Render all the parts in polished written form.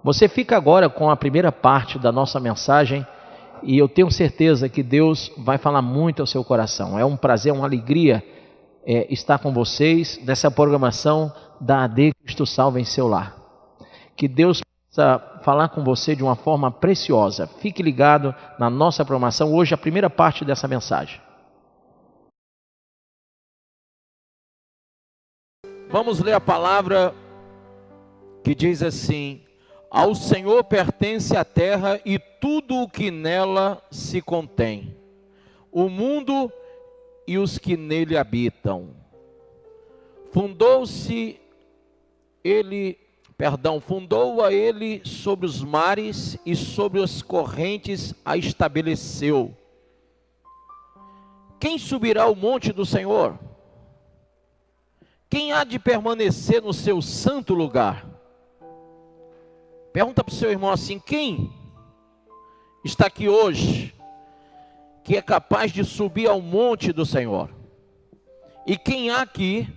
Você fica agora com a primeira parte da nossa mensagem e eu tenho certeza que Deus vai falar muito ao seu coração. É um prazer, uma alegria estar com vocês nessa programação da AD Cristo Salva em seu lar. Que Deus possa falar com você de uma forma preciosa. Fique ligado na nossa programação. Hoje a primeira parte dessa mensagem. Vamos ler a palavra que diz assim: ao Senhor pertence a terra e tudo o que nela se contém, o mundo e os que nele habitam. Fundou-a ele sobre os mares e sobre as correntes a estabeleceu. Quem subirá ao monte do Senhor? Quem há de permanecer no seu santo lugar? Pergunta para o seu irmão assim: quem está aqui hoje que é capaz de subir ao monte do Senhor? E quem há aqui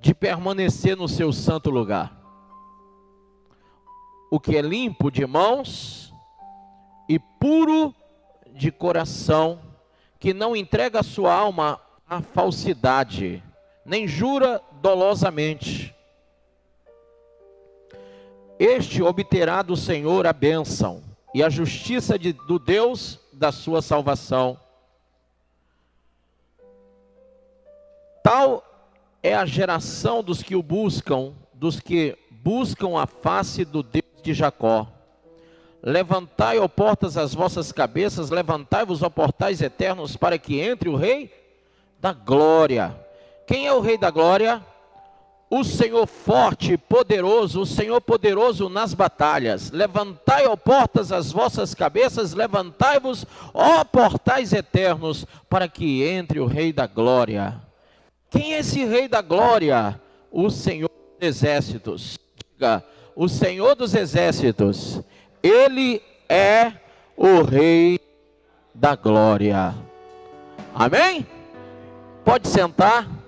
de permanecer no seu santo lugar? O que é limpo de mãos e puro de coração, que não entrega a sua alma à falsidade, nem jura dolosamente. Este obterá do Senhor a bênção e a justiça do Deus da sua salvação. Tal é a geração dos que o buscam, dos que buscam a face do Deus de Jacó. Levantai, ó portas, as vossas cabeças, levantai-vos, ó portais eternos, para que entre o Rei da Glória. Quem é o Rei da Glória? O Senhor forte e poderoso, o Senhor poderoso nas batalhas. Levantai, ó portas, as vossas cabeças, levantai-vos, ó portais eternos, para que entre o Rei da Glória. Quem é esse Rei da Glória? O Senhor dos Exércitos. Diga: o Senhor dos Exércitos, Ele é o Rei da Glória. Amém? Pode sentar.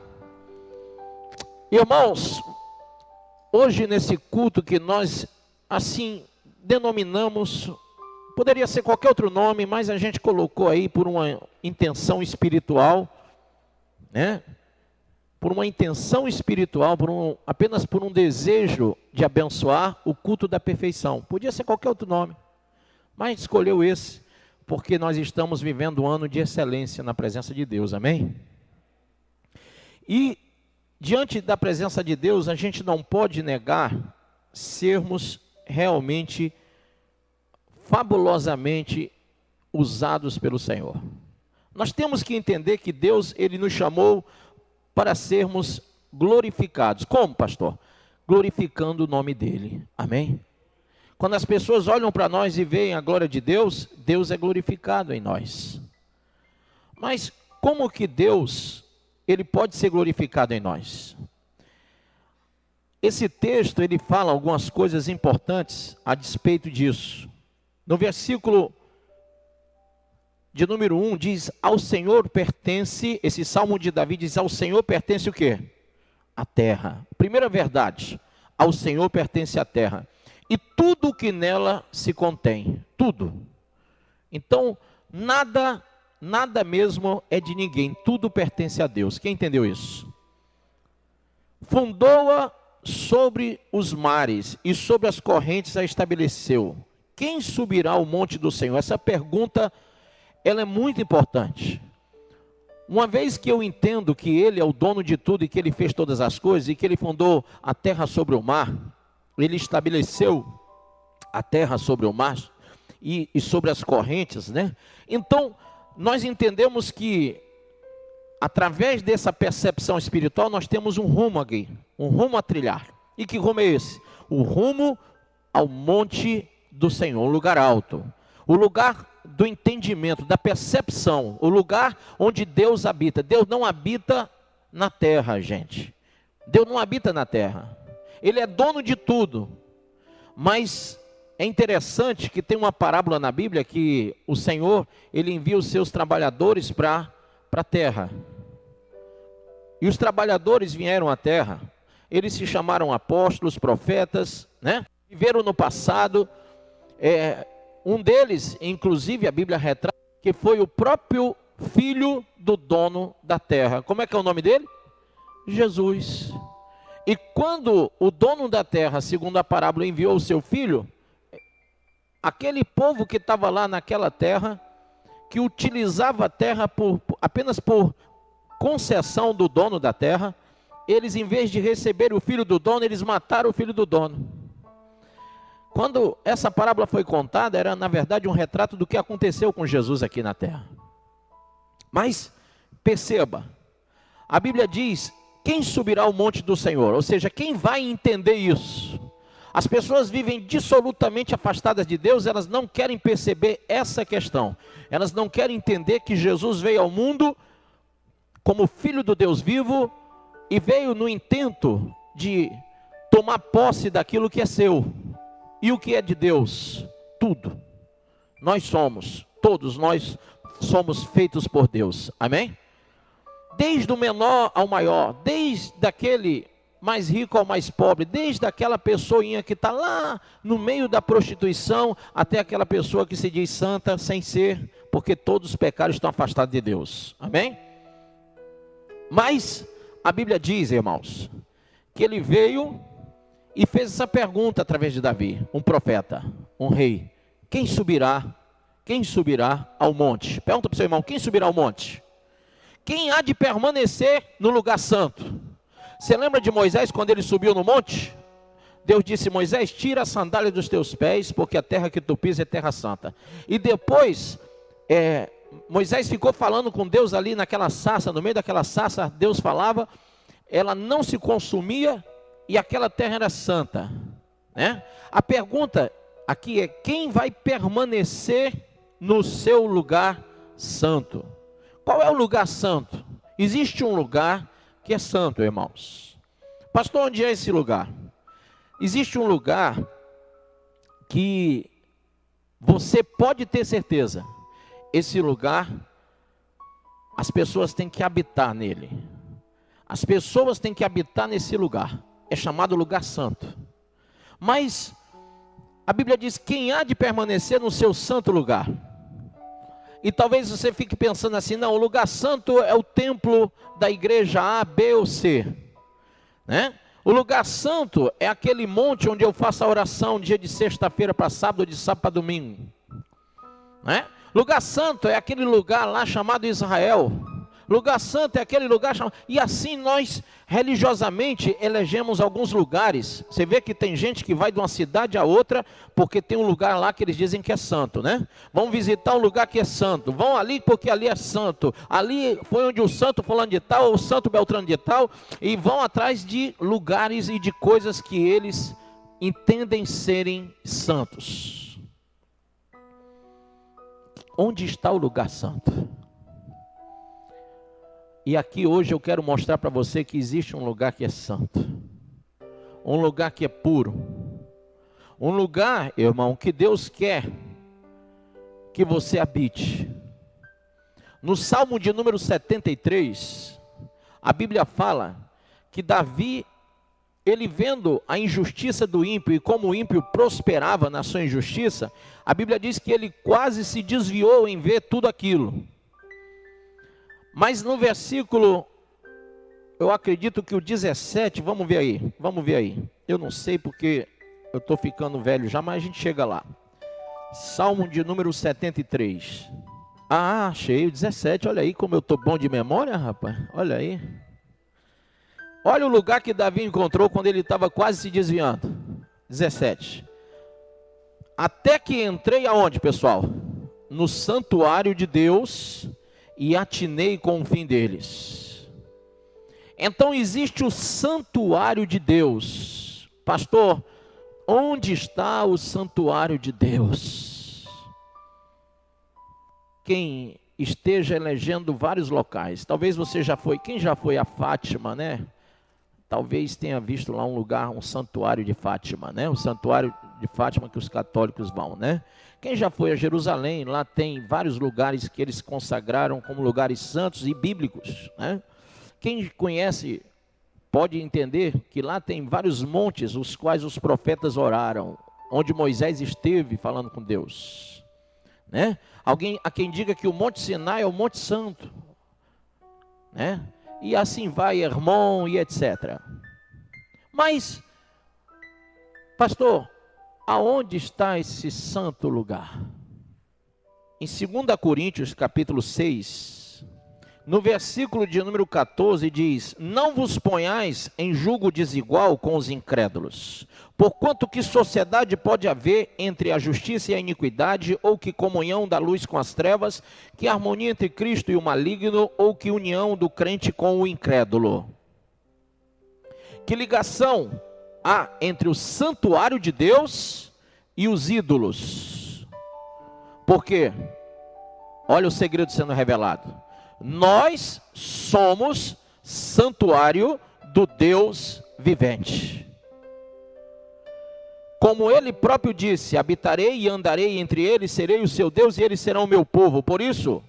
Irmãos, hoje nesse culto que nós assim denominamos, poderia ser qualquer outro nome, mas a gente colocou aí por uma intenção espiritual, né? Por uma intenção espiritual, apenas por um desejo de abençoar o culto da perfeição. Podia ser qualquer outro nome, mas escolheu esse, porque nós estamos vivendo um ano de excelência na presença de Deus, amém? E diante da presença de Deus, a gente não pode negar sermos realmente, fabulosamente usados pelo Senhor. Nós temos que entender que Deus, Ele nos chamou para sermos glorificados. Como, pastor? Glorificando o nome dEle, amém? Quando as pessoas olham para nós e veem a glória de Deus, Deus é glorificado em nós. Mas como que Deus, Ele pode ser glorificado em nós? Esse texto, ele fala algumas coisas importantes a despeito disso. No versículo de número 1 diz: ao Senhor pertence, esse salmo de Davi diz: ao Senhor pertence o quê? A terra. Primeira verdade: ao Senhor pertence a terra e tudo que nela se contém, tudo. Então, nada mesmo é de ninguém, tudo pertence a Deus. Quem entendeu isso? Fundou-a sobre os mares e sobre as correntes a estabeleceu. Quem subirá ao monte do Senhor? Essa pergunta, ela é muito importante. Uma vez que eu entendo que Ele é o dono de tudo e que Ele fez todas as coisas e que Ele fundou a terra sobre o mar, Ele estabeleceu a terra sobre o mar e sobre as correntes, né? Então, nós entendemos que, através dessa percepção espiritual, nós temos um rumo aqui, um rumo a trilhar. E que rumo é esse? O rumo ao monte do Senhor, um lugar alto, o lugar do entendimento, da percepção, o lugar onde Deus habita. Deus não habita na terra, gente. Deus não habita na terra. Ele é dono de tudo. Mas é interessante que tem uma parábola na Bíblia que o Senhor, Ele envia os seus trabalhadores para a terra. E os trabalhadores vieram à terra. Eles se chamaram apóstolos, profetas, né? viveram no passado. Um deles, inclusive, a Bíblia retrata que foi o próprio filho do dono da terra. Como é que é o nome dele? Jesus. E quando o dono da terra, segundo a parábola, enviou o seu filho, aquele povo que estava lá naquela terra, que utilizava a terra apenas por concessão do dono da terra, eles, em vez de receber o filho do dono, eles mataram o filho do dono. Quando essa parábola foi contada, era na verdade um retrato do que aconteceu com Jesus aqui na terra. Mas, perceba, a Bíblia diz, quem subirá ao monte do Senhor? Ou seja, quem vai entender isso? As pessoas vivem dissolutamente afastadas de Deus, elas não querem perceber essa questão. Elas não querem entender que Jesus veio ao mundo como Filho do Deus vivo e veio no intento de tomar posse daquilo que é seu. E o que é de Deus? Tudo. Todos nós somos feitos por Deus. Amém? Desde o menor ao maior, desde aquele mais rico ao mais pobre, desde aquela pessoinha que está lá no meio da prostituição, até aquela pessoa que se diz santa sem ser, porque todos os pecados estão afastados de Deus. Amém? Mas a Bíblia diz, irmãos, que ele veio e fez essa pergunta através de Davi, um profeta, um rei: quem subirá ao monte? Pergunta para o seu irmão: quem subirá ao monte? Quem há de permanecer no lugar santo? Você lembra de Moisés quando ele subiu no monte? Deus disse: Moisés, tira a sandália dos teus pés, porque a terra que tu pisas é terra santa. E depois, Moisés ficou falando com Deus ali naquela sarça, no meio daquela sarça, Deus falava, ela não se consumia e aquela terra era santa, né? A pergunta aqui é: quem vai permanecer no seu lugar santo? Qual é o lugar santo? Existe um lugar que é santo, irmãos. Pastor, onde é esse lugar? Existe um lugar que você pode ter certeza, esse lugar, as pessoas têm que habitar nele. As pessoas têm que habitar nesse lugar. É chamado lugar santo. Mas a Bíblia diz: quem há de permanecer no seu santo lugar? E talvez você fique pensando assim: não, o lugar santo é o templo da igreja A, B ou C, né? O lugar santo é aquele monte onde eu faço a oração dia de sexta-feira para sábado, de sábado para domingo, né? Lugar santo é aquele lugar lá chamado Israel. Lugar santo é aquele lugar chamado... E assim nós religiosamente elegemos alguns lugares. Você vê que tem gente que vai de uma cidade a outra porque tem um lugar lá que eles dizem que é santo, né? Vão visitar um lugar que é santo. Vão ali porque ali é santo. Ali foi onde o santo fulano de tal, ou o santo Beltrano de tal. E vão atrás de lugares e de coisas que eles entendem serem santos. Onde está o lugar santo? E aqui hoje eu quero mostrar para você que existe um lugar que é santo, um lugar que é puro, um lugar, irmão, que Deus quer que você habite. No Salmo de número 73, a Bíblia fala que Davi, ele vendo a injustiça do ímpio e como o ímpio prosperava na sua injustiça, a Bíblia diz que ele quase se desviou em ver tudo aquilo. Mas no versículo, eu acredito que o 17, vamos ver aí. Eu não sei porque eu estou ficando velho já, mas a gente chega lá. Salmo de número 73. Ah, achei o 17, olha aí como eu estou bom de memória, rapaz. Olha aí. Olha o lugar que Davi encontrou quando ele estava quase se desviando. 17. Até que entrei aonde, pessoal? No santuário de Deus, e atinei com o fim deles. Então existe o santuário de Deus. Pastor, onde está o santuário de Deus? Quem esteja elegendo vários locais, talvez você já foi, quem já foi a Fátima, né? Talvez tenha visto lá um lugar, um santuário de Fátima, né? O santuário de Fátima que os católicos vão, né? Quem já foi a Jerusalém, lá tem vários lugares que eles consagraram como lugares santos e bíblicos, né? Quem conhece pode entender que lá tem vários montes os quais os profetas oraram, onde Moisés esteve falando com Deus, né? Há quem diga que o Monte Sinai é o Monte Santo, né? E assim vai Hermon e etc. Mas, pastor, aonde está esse santo lugar? Em 2 Coríntios capítulo 6, no versículo de número 14 diz: não vos ponhais em julgo desigual com os incrédulos, porquanto que sociedade pode haver entre a justiça e a iniquidade, ou que comunhão da luz com as trevas, que harmonia entre Cristo e o maligno, ou que união do crente com o incrédulo? Que ligação há entre o santuário de Deus e os ídolos? Porque, olha o segredo sendo revelado: nós somos santuário do Deus vivente. Como ele próprio disse: habitarei e andarei entre eles, serei o seu Deus e eles serão o meu povo. Por isso,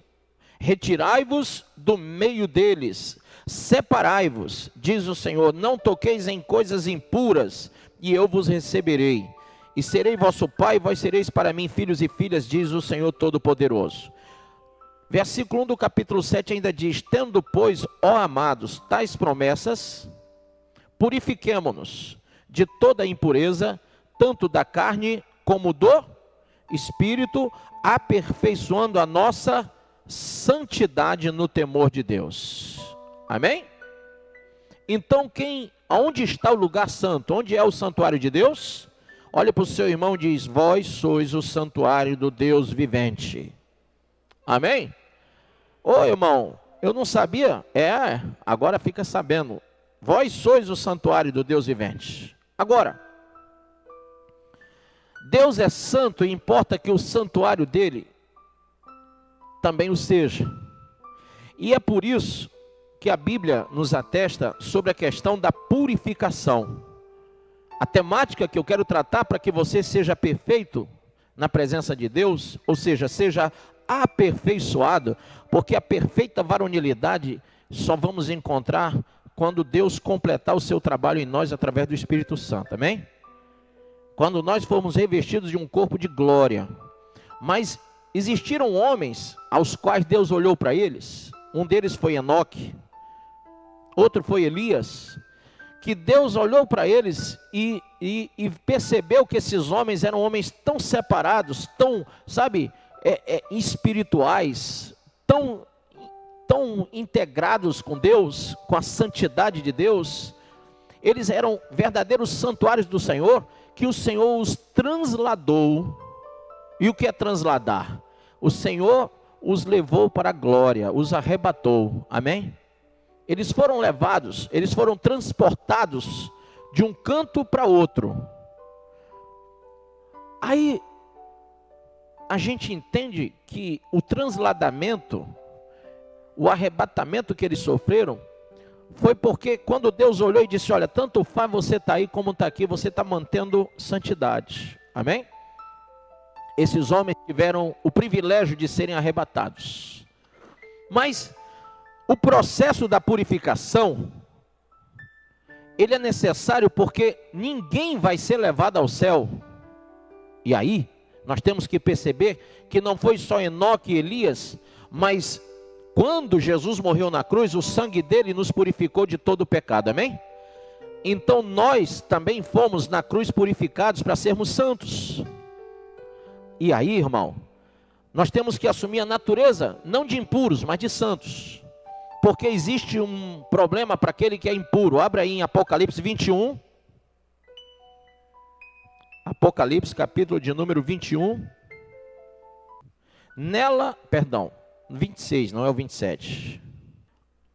retirai-vos do meio deles, separai-vos, diz o Senhor, não toqueis em coisas impuras, e eu vos receberei. E serei vosso pai, e vós sereis para mim filhos e filhas, diz o Senhor Todo-Poderoso. Versículo 1 do capítulo 7 ainda diz: tendo, pois, ó amados, tais promessas, purifiquemo-nos de toda impureza, tanto da carne como do espírito, aperfeiçoando a nossa santidade no temor de Deus. Amém? Então, aonde está o lugar santo? Onde é o santuário de Deus? Olha para o seu irmão e diz: vós sois o santuário do Deus vivente. Amém? Ô irmão, eu não sabia. Agora fica sabendo. Vós sois o santuário do Deus vivente. Agora, Deus é santo e importa que o santuário dele também o seja. E é por isso que a Bíblia nos atesta sobre a questão da purificação. A temática que eu quero tratar para que você seja perfeito na presença de Deus, ou seja aperfeiçoado, porque a perfeita varonilidade só vamos encontrar quando Deus completar o seu trabalho em nós através do Espírito Santo, amém? Quando nós formos revestidos de um corpo de glória. Mas existiram homens aos quais Deus olhou para eles, um deles foi Enoque, outro foi Elias, que Deus olhou para eles e percebeu que esses homens eram homens tão separados, tão, espirituais, tão integrados com Deus, com a santidade de Deus. Eles eram verdadeiros santuários do Senhor, que o Senhor os transladou. E o que é transladar? O Senhor os levou para a glória, os arrebatou, amém? Eles foram levados, eles foram transportados de um canto para outro. Aí, a gente entende que o transladamento, o arrebatamento que eles sofreram, foi porque quando Deus olhou e disse: olha, tanto faz você estar aí como está aqui, você está mantendo santidade, amém? Esses homens tiveram o privilégio de serem arrebatados. Mas o processo da purificação, ele é necessário porque ninguém vai ser levado ao céu. E aí, nós temos que perceber que não foi só Enoque e Elias, mas quando Jesus morreu na cruz, o sangue dele nos purificou de todo o pecado, amém? Então nós também fomos na cruz purificados para sermos santos. E aí, irmão, nós temos que assumir a natureza, não de impuros, mas de santos. Porque existe um problema para aquele que é impuro. Abra aí em Apocalipse 21. Apocalipse, capítulo de número 21. 26, não é o 27.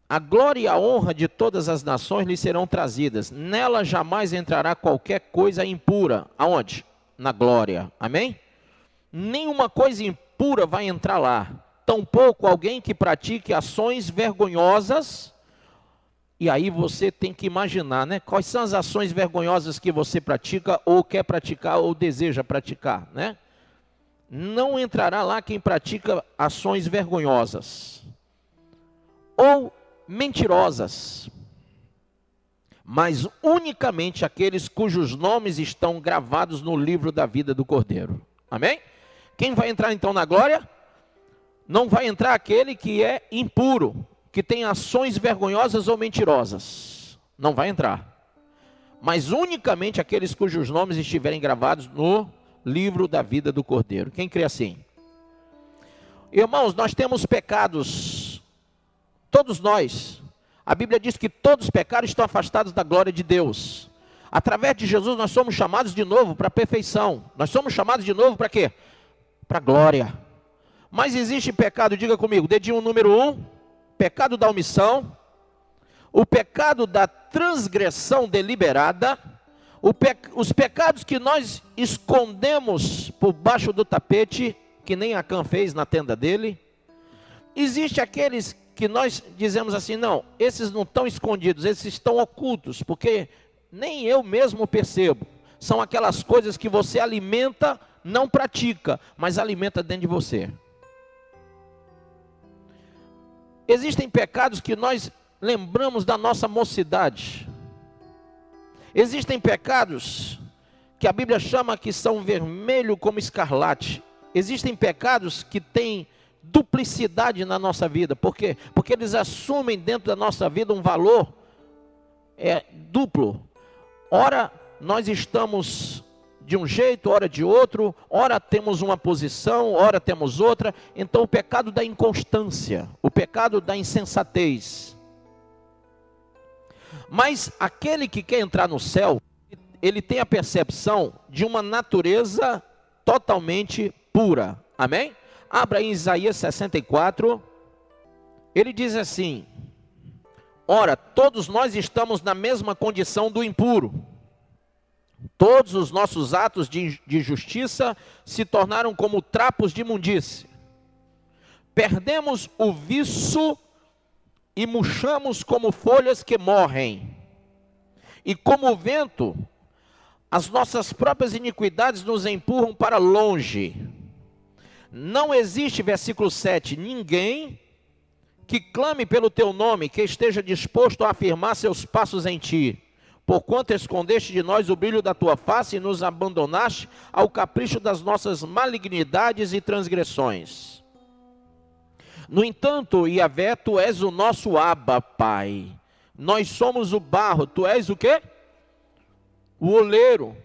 A glória e a honra de todas as nações lhe serão trazidas. Nela jamais entrará qualquer coisa impura. Aonde? Na glória. Amém? Nenhuma coisa impura vai entrar lá. Tampouco alguém que pratique ações vergonhosas. E aí você tem que imaginar, né? Quais são as ações vergonhosas que você pratica, ou quer praticar, ou deseja praticar, né? Não entrará lá quem pratica ações vergonhosas. Ou mentirosas. mas unicamente aqueles cujos nomes estão gravados no livro da vida do Cordeiro. Amém? Quem vai entrar então na glória? Não vai entrar aquele que é impuro, que tem ações vergonhosas ou mentirosas. Não vai entrar. Mas unicamente aqueles cujos nomes estiverem gravados no livro da vida do Cordeiro. Quem crê assim? Irmãos, nós temos pecados, todos nós. A Bíblia diz que todos os pecados estão afastados da glória de Deus. Através de Jesus nós somos chamados de novo para a perfeição. Nós somos chamados de novo para quê? Para a glória. Mas existe pecado, diga comigo, dedinho número 1, pecado da omissão, o pecado da transgressão deliberada, os pecados que nós escondemos por baixo do tapete, que nem Acã fez na tenda dele. Existe aqueles que nós dizemos assim, não, esses não estão escondidos, esses estão ocultos, porque nem eu mesmo percebo. São aquelas coisas que você alimenta, não pratica, mas alimenta dentro de você. Existem pecados que nós lembramos da nossa mocidade. Existem pecados que a Bíblia chama que são vermelho como escarlate. Existem pecados que têm duplicidade na nossa vida. Por quê? Porque eles assumem dentro da nossa vida um valor duplo. Ora, nós estamos de um jeito, ora de outro, ora temos uma posição, ora temos outra. Então o pecado da inconstância, o pecado da insensatez. Mas aquele que quer entrar no céu, ele tem a percepção de uma natureza totalmente pura. Amém? Abra em Isaías 64, ele diz assim: ora, todos nós estamos na mesma condição do impuro. Todos os nossos atos de justiça se tornaram como trapos de imundície. Perdemos o viço e murchamos como folhas que morrem. E como o vento, as nossas próprias iniquidades nos empurram para longe. Não existe, versículo 7, ninguém que clame pelo teu nome, que esteja disposto a afirmar seus passos em ti. Porquanto escondeste de nós o brilho da tua face e nos abandonaste ao capricho das nossas malignidades e transgressões. No entanto, Yahvé, tu és o nosso Abba, Pai. Nós somos o barro, tu és o quê? O oleiro.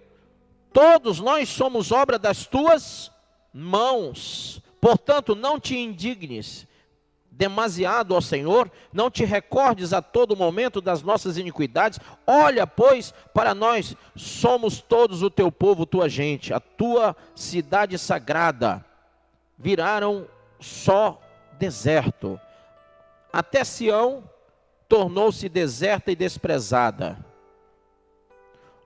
Todos nós somos obra das tuas mãos. Portanto, não te indignes demasiado ao Senhor, não te recordes a todo momento das nossas iniquidades. Olha, pois, para nós, somos todos o teu povo, tua gente, a tua cidade sagrada. Viraram só deserto. Até Sião tornou-se deserta e desprezada.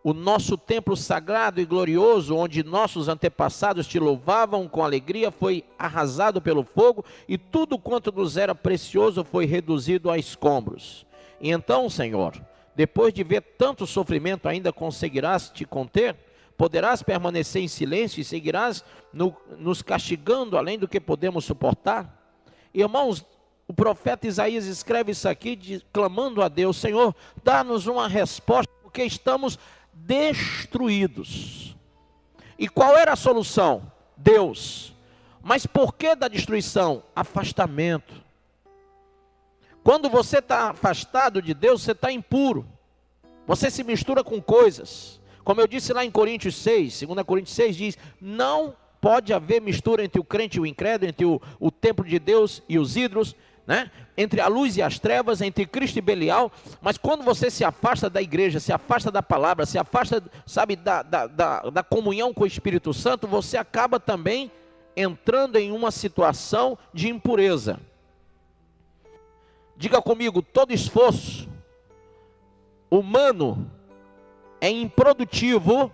O nosso templo sagrado e glorioso, onde nossos antepassados te louvavam com alegria, foi arrasado pelo fogo, e tudo quanto nos era precioso foi reduzido a escombros. E então, Senhor, depois de ver tanto sofrimento, ainda conseguirás te conter? Poderás permanecer em silêncio e seguirás nos castigando além do que podemos suportar? Irmãos, o profeta Isaías escreve isso aqui, clamando a Deus: Senhor, dá-nos uma resposta, porque estamos destruídos. E qual era a solução? Deus. Mas por que da destruição? Afastamento. Quando você está afastado de Deus, você está impuro. Você se mistura com coisas. Como eu disse lá em Coríntios 6, 2 Coríntios 6 diz: não pode haver mistura entre o crente e o incrédulo, entre o templo de Deus e os ídolos, né? Entre a luz e as trevas, entre Cristo e Belial. Mas quando você se afasta da igreja, se afasta da palavra, se afasta, sabe, da comunhão com o Espírito Santo, você acaba também entrando em uma situação de impureza. Diga comigo: todo esforço humano é improdutivo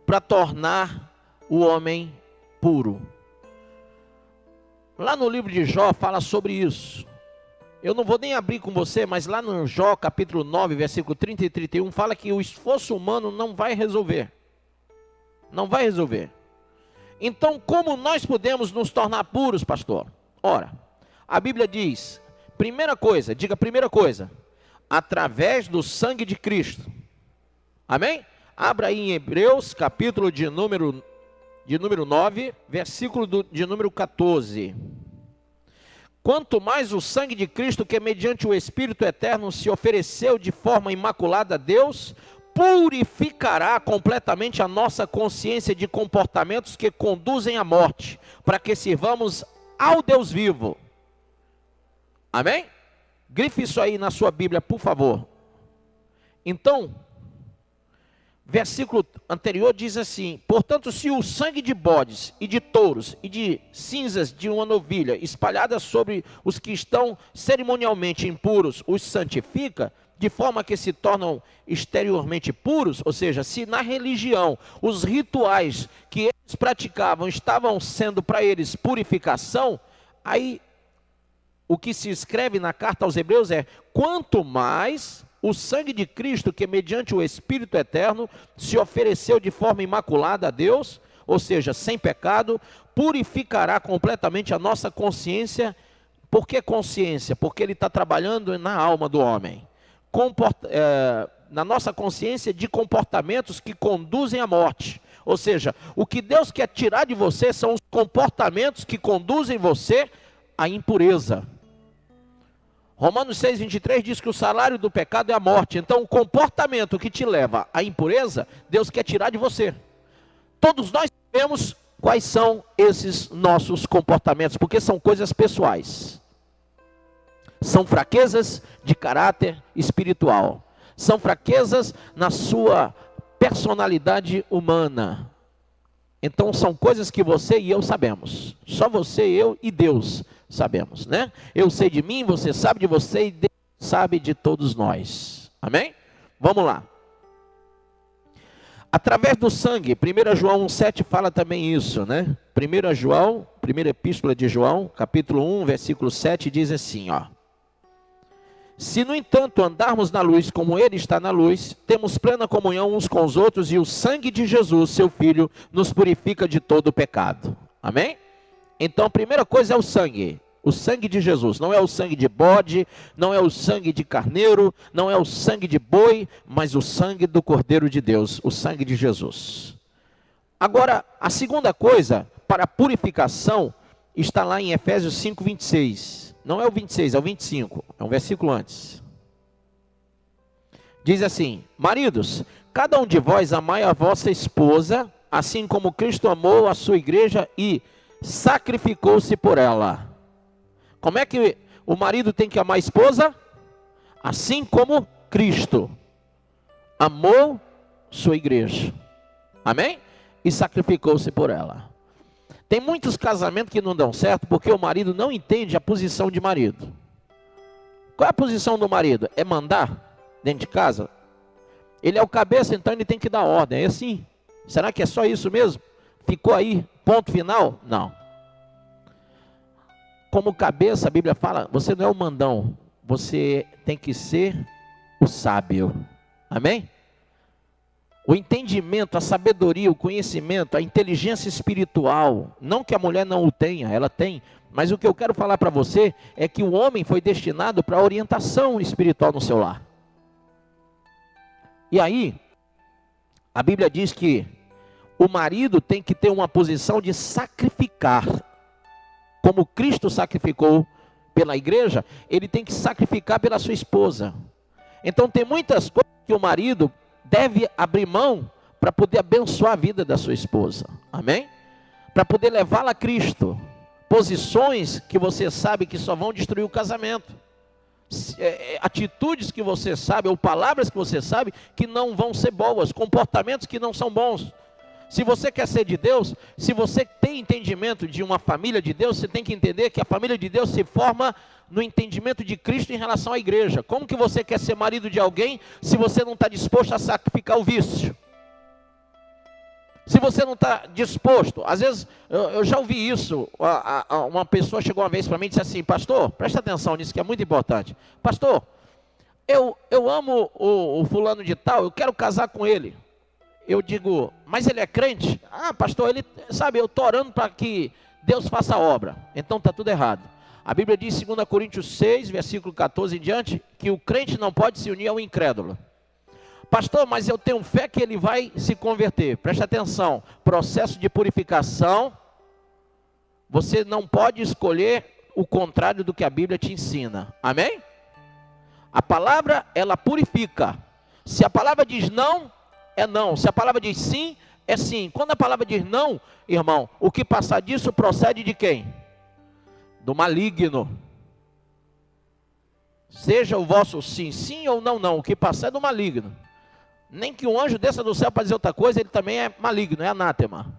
para tornar o homem puro. Lá no livro de Jó fala sobre isso. Eu não vou nem abrir com você, mas lá no Jó capítulo 9, versículo 30 e 31, fala que o esforço humano não vai resolver. Não vai resolver. Então, como nós podemos nos tornar puros, pastor? Ora, a Bíblia diz, primeira coisa, diga primeira coisa, através do sangue de Cristo. Amém? Abra aí em Hebreus, capítulo de número 9, versículo de número 14. Quanto mais o sangue de Cristo, que mediante o Espírito eterno se ofereceu de forma imaculada a Deus, purificará completamente a nossa consciência de comportamentos que conduzem à morte, para que sirvamos ao Deus vivo. Amém? Grife isso aí na sua Bíblia, por favor. Então, versículo anterior diz assim: portanto, se o sangue de bodes e de touros e de cinzas de uma novilha espalhadas sobre os que estão cerimonialmente impuros os santifica, de forma que se tornam exteriormente puros, ou seja, se na religião os rituais que eles praticavam estavam sendo para eles purificação, aí o que se escreve na carta aos Hebreus é: quanto mais o sangue de Cristo, que mediante o Espírito eterno se ofereceu de forma imaculada a Deus, ou seja, sem pecado, purificará completamente a nossa consciência. Por que consciência? Porque ele está trabalhando na alma do homem. Na nossa consciência de comportamentos que conduzem à morte. Ou seja, o que Deus quer tirar de você são os comportamentos que conduzem você à impureza. Romanos 6,23 diz que o salário do pecado é a morte. Então o comportamento que te leva à impureza, Deus quer tirar de você. Todos nós sabemos quais são esses nossos comportamentos, porque são coisas pessoais. São fraquezas de caráter espiritual. São fraquezas na sua personalidade humana. Então são coisas que você e eu sabemos. Só você, eu e Deus sabemos, né? Eu sei de mim, você sabe de você e Deus sabe de todos nós. Amém? Vamos lá. Através do sangue, 1 João 1,7 fala também isso, né? 1 João, primeira epístola de João, capítulo 1, versículo 7, diz assim, ó: se no entanto andarmos na luz como ele está na luz, temos plena comunhão uns com os outros, e o sangue de Jesus, seu Filho, nos purifica de todo o pecado. Amém? Então a primeira coisa é o sangue de Jesus. Não é o sangue de bode, não é o sangue de carneiro, não é o sangue de boi, mas o sangue do Cordeiro de Deus, o sangue de Jesus. Agora, a segunda coisa para a purificação está lá em Efésios 5:26. Não é o 26, é o 25, é um versículo antes. Diz assim: maridos, cada um de vós amai a vossa esposa, assim como Cristo amou a sua igreja e sacrificou-se por ela. Como é que o marido tem que amar a esposa? Assim como Cristo amou sua igreja. Amém? E sacrificou-se por ela. Tem muitos casamentos que não dão certo porque o marido não entende a posição de marido. Qual é a posição do marido? É mandar dentro de casa? Ele é o cabeça, então ele tem que dar ordem. É assim? Será que é só isso mesmo? Ficou aí, ponto final? Não. Como cabeça, a Bíblia fala, você não é o mandão, você tem que ser o sábio. Amém? O entendimento, a sabedoria, o conhecimento, a inteligência espiritual, não que a mulher não o tenha, ela tem, mas o que eu quero falar para você é que o homem foi destinado para a orientação espiritual no seu lar. E aí, a Bíblia diz que o marido tem que ter uma posição de sacrificar. Como Cristo sacrificou pela igreja, ele tem que sacrificar pela sua esposa. Então tem muitas coisas que o marido deve abrir mão para poder abençoar a vida da sua esposa. Amém? Para poder levá-la a Cristo. Posições que você sabe que só vão destruir o casamento. Atitudes que você sabe, ou palavras que você sabe que não vão ser boas. Comportamentos que não são bons. Se você quer ser de Deus, se você tem entendimento de uma família de Deus, você tem que entender que a família de Deus se forma no entendimento de Cristo em relação à igreja. Como que você quer ser marido de alguém se você não está disposto a sacrificar o vício? Se você não está disposto, às vezes, eu já ouvi isso, uma pessoa chegou uma vez para mim e disse assim: pastor, presta atenção nisso que é muito importante. Pastor, eu amo o fulano de tal, eu quero casar com ele. Eu digo, mas ele é crente? Ah, pastor, ele, sabe, eu estou orando para que Deus faça a obra. Então está tudo errado. A Bíblia diz em 2 Coríntios 6, versículo 14 em diante, que o crente não pode se unir ao incrédulo. Pastor, mas eu tenho fé que ele vai se converter. Preste atenção, processo de purificação, você não pode escolher o contrário do que a Bíblia te ensina. Amém? A palavra, ela purifica. Se a palavra diz não, é não. Se a palavra diz sim, é sim. Quando a palavra diz não, irmão, o que passar disso procede de quem? Do maligno. Seja o vosso sim, sim ou não, não. O que passar é do maligno. Nem que um anjo desça do céu para dizer outra coisa, ele também é maligno, é anátema.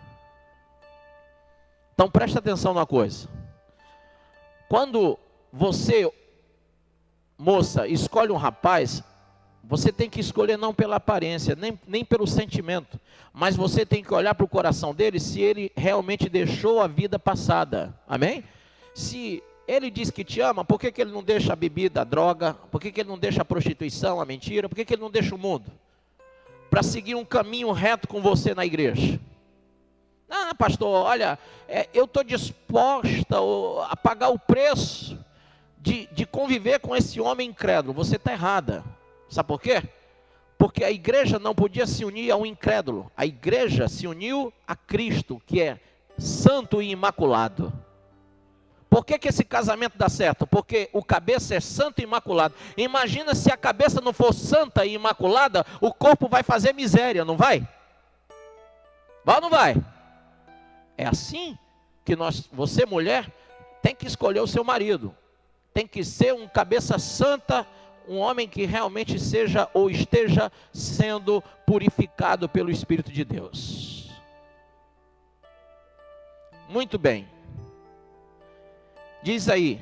Então preste atenção numa coisa. Quando você, moça, escolhe um rapaz, você tem que escolher não pela aparência, nem pelo sentimento, mas você tem que olhar para o coração dele se ele realmente deixou a vida passada. Amém? Se ele diz que te ama, por que ele não deixa a bebida, a droga? Por que ele não deixa a prostituição, a mentira? Por que ele não deixa o mundo? Para seguir um caminho reto com você na igreja. Ah, pastor, olha, eu estou disposta a pagar o preço de conviver com esse homem incrédulo. Você está errada. Sabe por quê? Porque a igreja não podia se unir a um incrédulo. A igreja se uniu a Cristo, que é santo e imaculado. Por que esse casamento dá certo? Porque o cabeça é santo e imaculado. Imagina se a cabeça não for santa e imaculada, o corpo vai fazer miséria, não vai? Vai ou não vai? É assim que você mulher, tem que escolher o seu marido. Tem que ser um cabeça santa, um homem que realmente seja ou esteja sendo purificado pelo Espírito de Deus. Muito bem. Diz aí: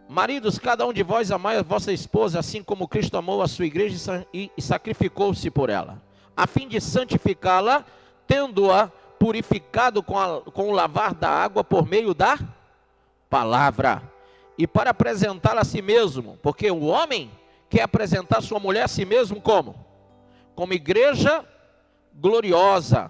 maridos, cada um de vós amai a vossa esposa, assim como Cristo amou a sua igreja e sacrificou-se por ela, a fim de santificá-la, tendo-a purificado com o lavar da água por meio da palavra, e para apresentá-la a si mesmo, porque o homem quer apresentar sua mulher a si mesmo como? Como igreja gloriosa,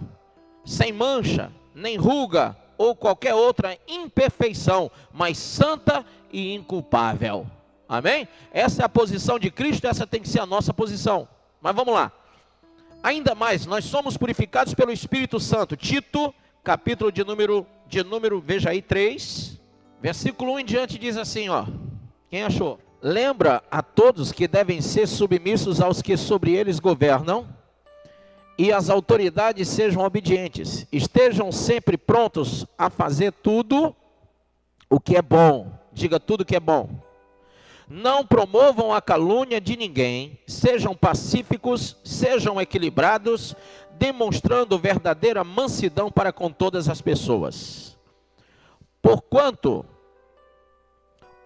sem mancha, nem ruga, ou qualquer outra imperfeição, mas santa e inculpável. Amém? Essa é a posição de Cristo, essa tem que ser a nossa posição. Mas vamos lá. Ainda mais, nós somos purificados pelo Espírito Santo. Tito, capítulo de número, veja aí, 3, versículo 1 em diante diz assim, ó. Quem achou? Lembra a todos que devem ser submissos aos que sobre eles governam, e as autoridades sejam obedientes. Estejam sempre prontos a fazer tudo o que é bom. Diga tudo que é bom. Não promovam a calúnia de ninguém. Sejam pacíficos, sejam equilibrados, demonstrando verdadeira mansidão para com todas as pessoas. Porquanto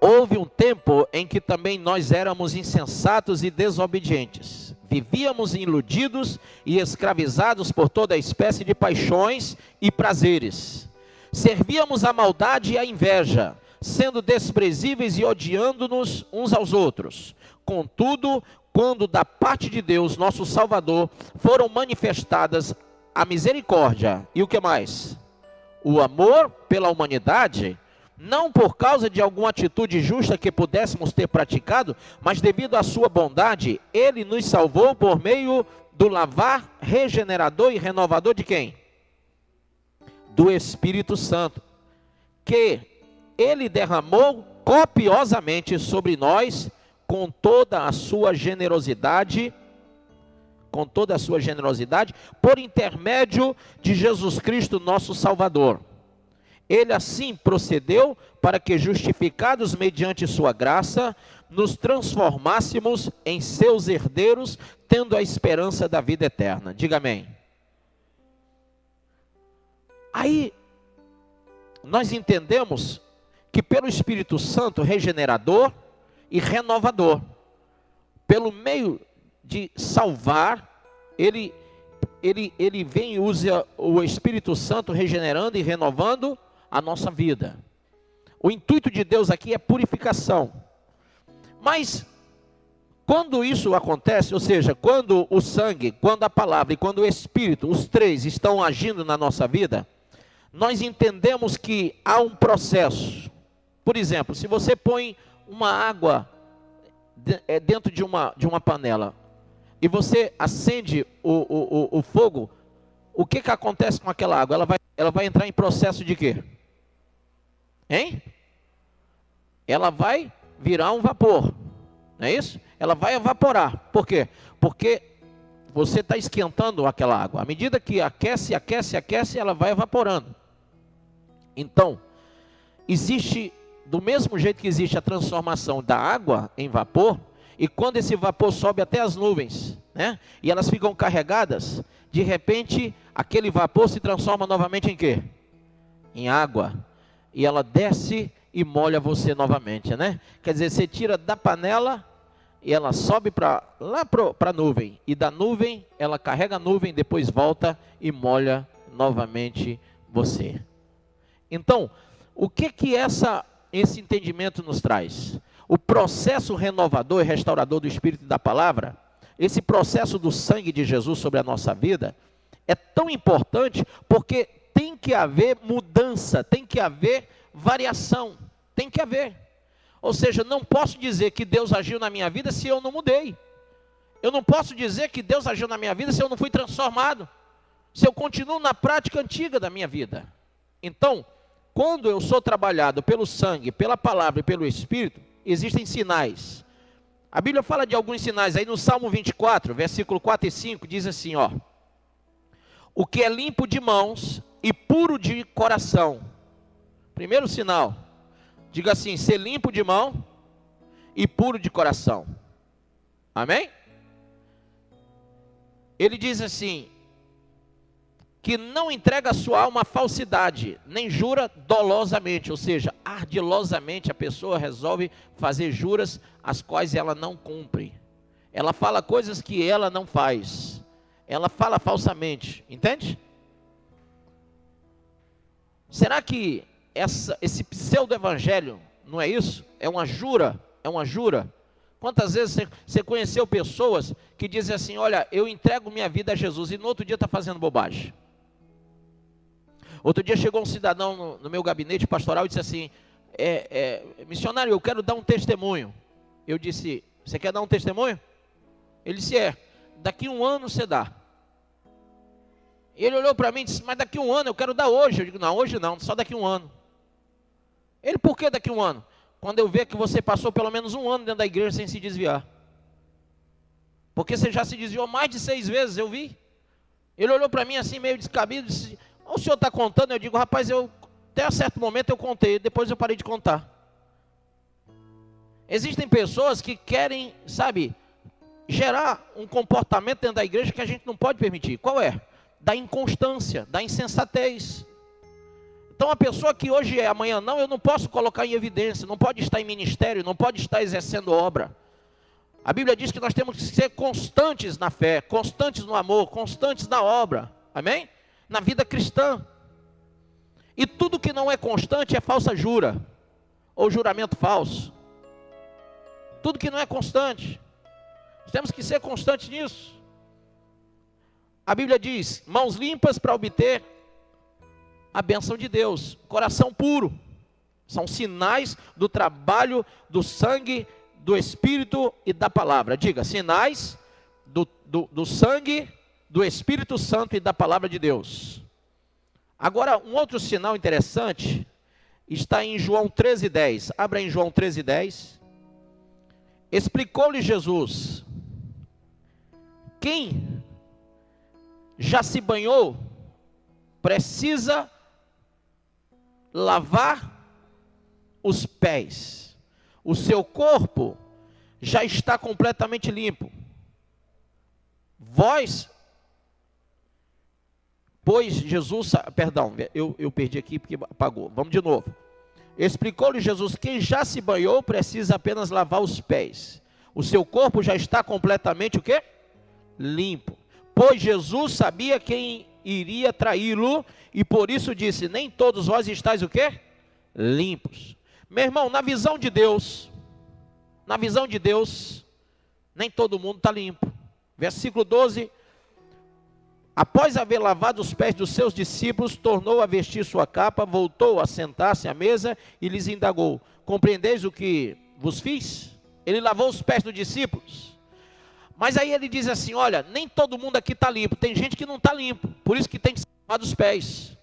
houve um tempo em que também nós éramos insensatos e desobedientes. Vivíamos iludidos e escravizados por toda espécie de paixões e prazeres. Servíamos à maldade e à inveja, sendo desprezíveis e odiando-nos uns aos outros. Contudo, quando da parte de Deus, nosso Salvador, foram manifestadas a misericórdia e o que mais? O amor pela humanidade, não por causa de alguma atitude justa que pudéssemos ter praticado, mas devido à sua bondade, Ele nos salvou por meio do lavar regenerador e renovador de quem? Do Espírito Santo, que Ele derramou copiosamente sobre nós com toda a sua generosidade, por intermédio de Jesus Cristo, nosso Salvador. Ele assim procedeu para que, justificados mediante sua graça, nos transformássemos em seus herdeiros, tendo a esperança da vida eterna. Diga amém. Aí, nós entendemos que pelo Espírito Santo regenerador e renovador, pelo meio de salvar, ele vem e usa o Espírito Santo regenerando e renovando a nossa vida. O intuito de Deus aqui é purificação. Mas quando isso acontece, ou seja, quando o sangue, quando a palavra e quando o Espírito, os três estão agindo na nossa vida, nós entendemos que há um processo. Por exemplo, se você põe uma água dentro de uma panela, e você acende o fogo, o que acontece com aquela água? Ela vai entrar em processo de quê? Hein? Ela vai virar um vapor, não é isso? Ela vai evaporar. Por quê? Porque você está esquentando aquela água. À medida que aquece, ela vai evaporando. Então, existe, do mesmo jeito que existe a transformação da água em vapor, e quando esse vapor sobe até as nuvens, né? E elas ficam carregadas, de repente, aquele vapor se transforma novamente em quê? Em água. E ela desce e molha você novamente, né? Quer dizer, você tira da panela e ela sobe para a nuvem. E da nuvem, ela carrega a nuvem, depois volta e molha novamente você. Então, o que esse entendimento nos traz? O processo renovador e restaurador do Espírito e da Palavra, esse processo do sangue de Jesus sobre a nossa vida, é tão importante porque tem que haver mudança, tem que haver variação, tem que haver. Ou seja, não posso dizer que Deus agiu na minha vida se eu não mudei. Eu não posso dizer que Deus agiu na minha vida se eu não fui transformado, se eu continuo na prática antiga da minha vida. Então, quando eu sou trabalhado pelo sangue, pela palavra e pelo Espírito, existem sinais. A Bíblia fala de alguns sinais, aí no Salmo 24, versículo 4 e 5, diz assim, ó: o que é limpo de mãos e puro de coração. Primeiro sinal, diga assim, ser limpo de mão e puro de coração. Amém? Ele diz assim, que não entrega a sua alma à falsidade, nem jura dolosamente, ou seja, ardilosamente a pessoa resolve fazer juras as quais ela não cumpre. Ela fala coisas que ela não faz. Ela fala falsamente, entende? Será que esse pseudo-evangelho não é isso? É uma jura? É uma jura? Quantas vezes você conheceu pessoas que dizem assim, olha, eu entrego minha vida a Jesus, e no outro dia está fazendo bobagem? Outro dia chegou um cidadão no meu gabinete pastoral e disse assim, missionário, eu quero dar um testemunho. Eu disse, você quer dar um testemunho? Ele disse, daqui 1 ano você dá. Ele olhou para mim e disse, mas daqui 1 ano eu quero dar hoje. Eu digo, não, hoje não, só daqui 1 ano. Ele, por que daqui 1 ano? Quando eu ver que você passou pelo menos 1 ano dentro da igreja sem se desviar. Porque você já se desviou mais de 6 vezes, eu vi. Ele olhou para mim assim, meio descabido, disse, o senhor está contando? Eu digo, rapaz, até certo momento eu contei, depois eu parei de contar. Existem pessoas que querem, sabe, gerar um comportamento dentro da igreja que a gente não pode permitir. Qual é? Da inconstância, da insensatez. Então a pessoa que hoje é, amanhã não, eu não posso colocar em evidência, não pode estar em ministério, não pode estar exercendo obra. A Bíblia diz que nós temos que ser constantes na fé, constantes no amor, constantes na obra, amém? Na vida cristã. E tudo que não é constante é falsa jura, ou juramento falso. Tudo que não é constante, temos que ser constantes nisso. A Bíblia diz, mãos limpas para obter a bênção de Deus, coração puro, são sinais do trabalho do sangue, do Espírito e da palavra. Diga, sinais do sangue, do Espírito Santo e da palavra de Deus. Agora, um outro sinal interessante está em João 13:10. Abra em João 13:10. Explicou-lhe Jesus, quem já se banhou precisa lavar os pés. O seu corpo já está completamente limpo. Vós, pois Jesus, perdão, eu perdi aqui porque apagou. Vamos de novo. Explicou-lhe Jesus, quem já se banhou precisa apenas lavar os pés. O seu corpo já está completamente o quê? Limpo. Pois Jesus sabia quem iria traí-lo e por isso disse, nem todos vós estáis o quê? Limpos. Meu irmão, na visão de Deus, nem todo mundo está limpo. Versículo 12, após haver lavado os pés dos seus discípulos, tornou a vestir sua capa, voltou a sentar-se à mesa e lhes indagou, compreendeis o que vos fiz? Ele lavou os pés dos discípulos. Mas aí ele diz assim, olha, nem todo mundo aqui está limpo, tem gente que não está limpo, por isso que tem que se lavar dos pés.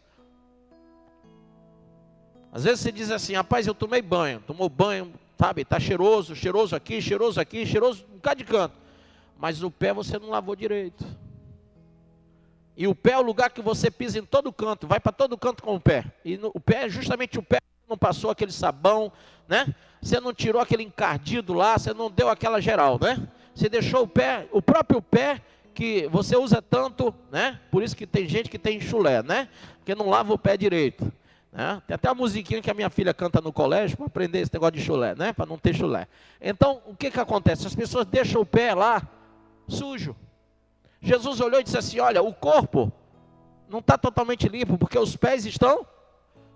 Às vezes você diz assim, rapaz, eu tomei banho, tomou banho, sabe, está cheiroso, cheiroso aqui, cheiroso um bocado de canto. Mas o pé você não lavou direito. E o pé é o lugar que você pisa em todo canto, vai para todo canto com o pé. E o pé é justamente o pé que não passou aquele sabão, né? Você não tirou aquele encardido lá, você não deu aquela geral, né? Você deixou o pé, o próprio pé que você usa tanto, né? Por isso que tem gente que tem chulé, né? Porque não lava o pé direito. Né? Tem até a musiquinha que a minha filha canta no colégio para aprender esse negócio de chulé, né? Para não ter chulé. Então, o que acontece? As pessoas deixam o pé lá sujo. Jesus olhou e disse assim, olha, o corpo não está totalmente limpo, porque os pés estão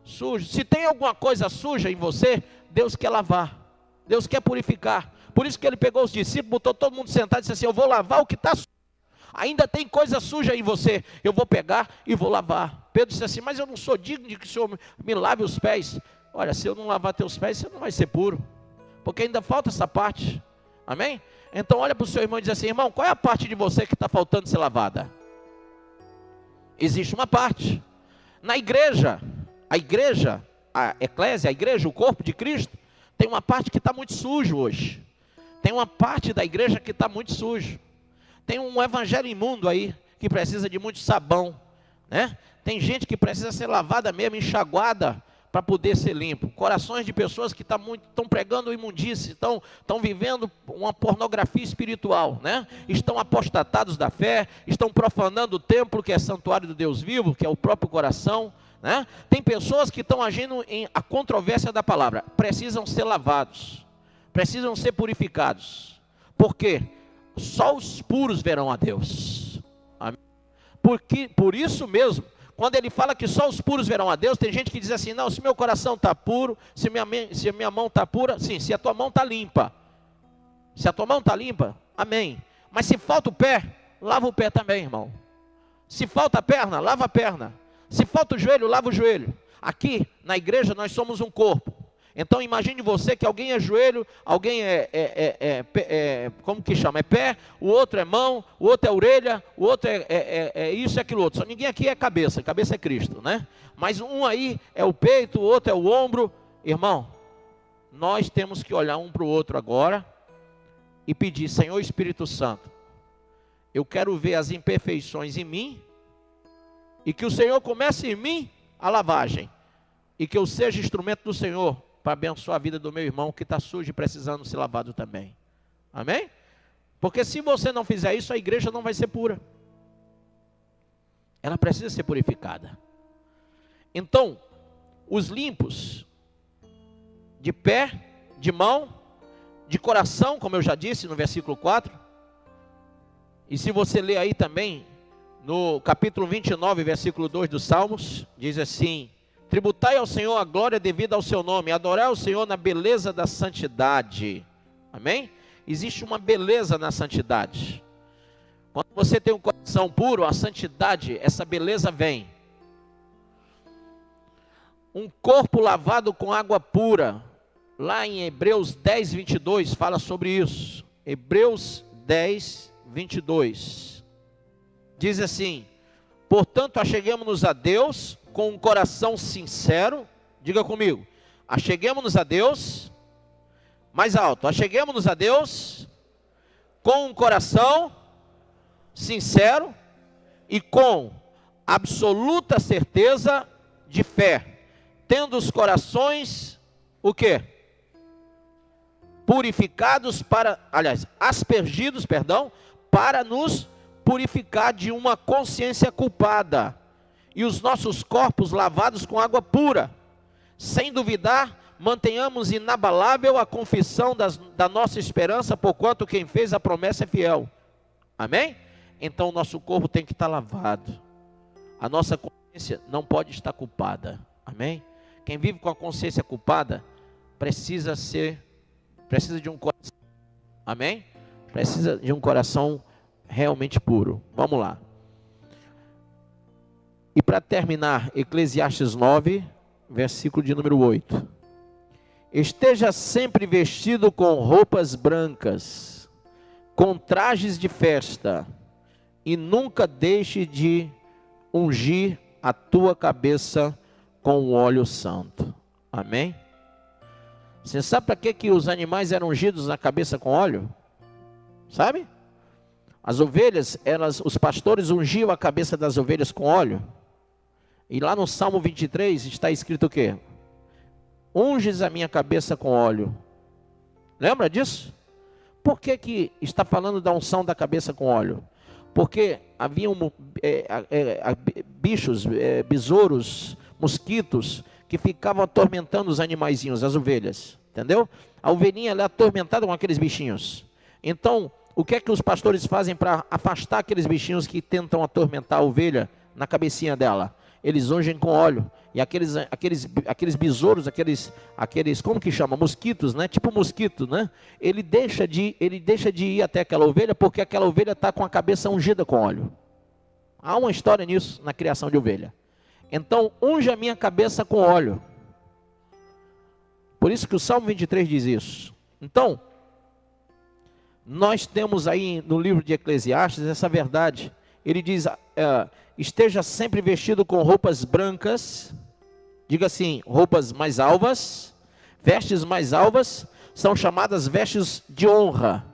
sujos. Se tem alguma coisa suja em você, Deus quer lavar, Deus quer purificar. Por isso que ele pegou os discípulos, botou todo mundo sentado e disse assim, eu vou lavar o que está sujo. Ainda tem coisa suja em você, eu vou pegar e vou lavar. Pedro disse assim, mas eu não sou digno de que o Senhor me lave os pés. Olha, se eu não lavar teus pés, você não vai ser puro, porque ainda falta essa parte, amém? Então olha para o seu irmão e diz assim, irmão, qual é a parte de você que está faltando ser lavada? Existe uma parte. Na igreja, a eclésia, a igreja, o corpo de Cristo, tem uma parte que está muito sujo hoje. Tem uma parte da igreja que está muito sujo. Tem um evangelho imundo aí, que precisa de muito sabão, né? Tem gente que precisa ser lavada mesmo, enxaguada, para poder ser limpo. Corações de pessoas que estão pregando imundície, estão vivendo uma pornografia espiritual, né? Estão apostatados da fé, estão profanando o templo que é santuário do Deus vivo, que é o próprio coração, né? Tem pessoas que estão agindo em a controvérsia da palavra, precisam ser lavados, precisam ser purificados. Por quê? Só os puros verão a Deus. Amém? Por isso mesmo, quando ele fala que só os puros verão a Deus, tem gente que diz assim, não, se meu coração está puro, se a minha mão está pura, sim, se a tua mão está limpa. Se a tua mão está limpa, amém. Mas se falta o pé, lava o pé também, irmão. Se falta a perna, lava a perna. Se falta o joelho, lava o joelho. Aqui, na igreja, nós somos um corpo. Então imagine você que alguém é joelho, alguém como que chama? É pé, o outro é mão, o outro é orelha, o outro é isso e aquilo outro. Só ninguém aqui é cabeça é Cristo, né? Mas um aí é o peito, o outro é o ombro. Irmão, nós temos que olhar um para o outro agora e pedir, Senhor Espírito Santo, eu quero ver as imperfeições em mim e que o Senhor comece em mim a lavagem e que eu seja instrumento do Senhor para abençoar a vida do meu irmão que está sujo e precisando ser lavado também. Amém? Porque se você não fizer isso, a igreja não vai ser pura. Ela precisa ser purificada. Então, os limpos, de pé, de mão, de coração, como eu já disse no versículo 4. E se você ler aí também, no capítulo 29, versículo 2 dos Salmos, diz assim, tributai ao Senhor a glória devida ao seu nome, adorai ao Senhor na beleza da santidade. Amém? Existe uma beleza na santidade. Quando você tem um coração puro, a santidade, essa beleza vem. Um corpo lavado com água pura, lá em Hebreus 10, 22, fala sobre isso. Hebreus 10, 22. Diz assim, portanto, acheguemo-nos a Deus com um coração sincero, diga comigo, acheguemo-nos a Deus, mais alto, acheguemo-nos a Deus com um coração sincero e com absoluta certeza de fé, tendo os corações, o quê? Purificados aspergidos, para nos purificar de uma consciência culpada, e os nossos corpos lavados com água pura. Sem duvidar, mantenhamos inabalável a confissão da nossa esperança, porquanto quem fez a promessa é fiel. Amém? Então o nosso corpo tem que estar lavado. A nossa consciência não pode estar culpada. Amém? Quem vive com a consciência culpada precisa de um coração. Amém? Precisa de um coração realmente puro. Vamos lá. E para terminar, Eclesiastes 9, versículo de número 8. Esteja sempre vestido com roupas brancas, com trajes de festa, e nunca deixe de ungir a tua cabeça com o óleo santo. Amém? Você sabe para que os animais eram ungidos na cabeça com óleo? Sabe? As ovelhas, os pastores ungiam a cabeça das ovelhas com óleo. E lá no Salmo 23 está escrito o quê? Unges a minha cabeça com óleo. Lembra disso? Por que está falando da unção da cabeça com óleo? Porque haviam bichos, besouros, mosquitos, que ficavam atormentando os animaizinhos, as ovelhas. Entendeu? A ovelhinha ela é atormentada com aqueles bichinhos. Então, o que é que os pastores fazem para afastar aqueles bichinhos que tentam atormentar a ovelha na cabecinha dela? Eles ungem com óleo. E aqueles besouros, aqueles, como que chama? Mosquitos, né? Tipo mosquito, né? Ele deixa de ir até aquela ovelha, porque aquela ovelha está com a cabeça ungida com óleo. Há uma história nisso, na criação de ovelha. Então, unge a minha cabeça com óleo. Por isso que o Salmo 23 diz isso. Então, nós temos aí no livro de Eclesiastes essa verdade. Ele diz, esteja sempre vestido com roupas brancas, diga assim, roupas mais alvas, vestes mais alvas, são chamadas vestes de honra.